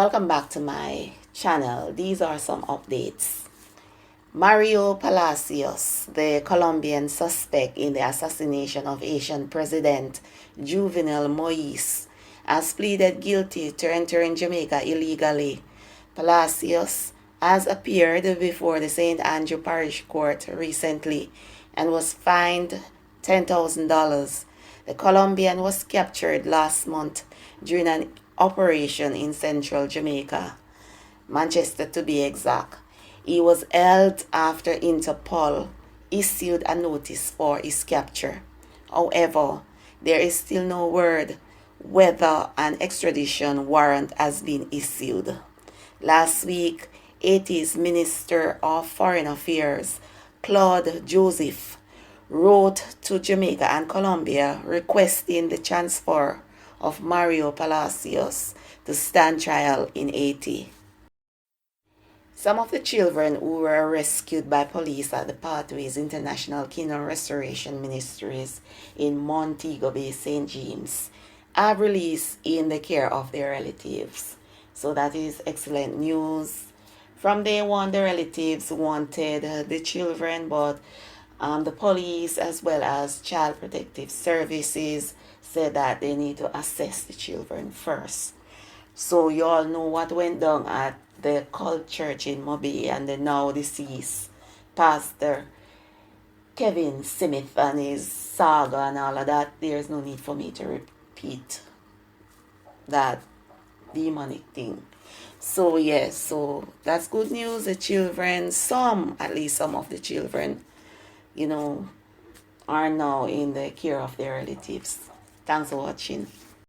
Welcome back to my channel. These are some updates. Mario Palacios, the Colombian suspect in the assassination of Haitian President Juvenal Moise, has pleaded guilty to entering Jamaica illegally. Palacios has appeared before the St. Andrew Parish Court recently and was fined $10,000. The Colombian was captured last month during an operation in central Jamaica, Manchester to be exact. He was held after Interpol issued a notice for his capture. However, there is still no word whether an extradition warrant has been issued. Last week, Haiti's Minister of Foreign Affairs, Claude Joseph, wrote to Jamaica and Colombia requesting the transfer of Mario Palacios to stand trial in Haiti. Some of the children who were rescued by police at the Pathways International Kingdom Restoration Ministries in Montego Bay, St. James, are released in the care of their relatives. So that is excellent news. From day one, the relatives wanted the children, but the police as well as Child Protective Services said that they need to assess the children first. So you all know what went down at the Cult Church in Mobay and the now deceased Pastor Kevin Smith and his saga and all of that. There's no need for me to repeat that demonic thing. So yes, so that's good news. The children, at least some of the children, are now in the care of their relatives. Thanks for watching.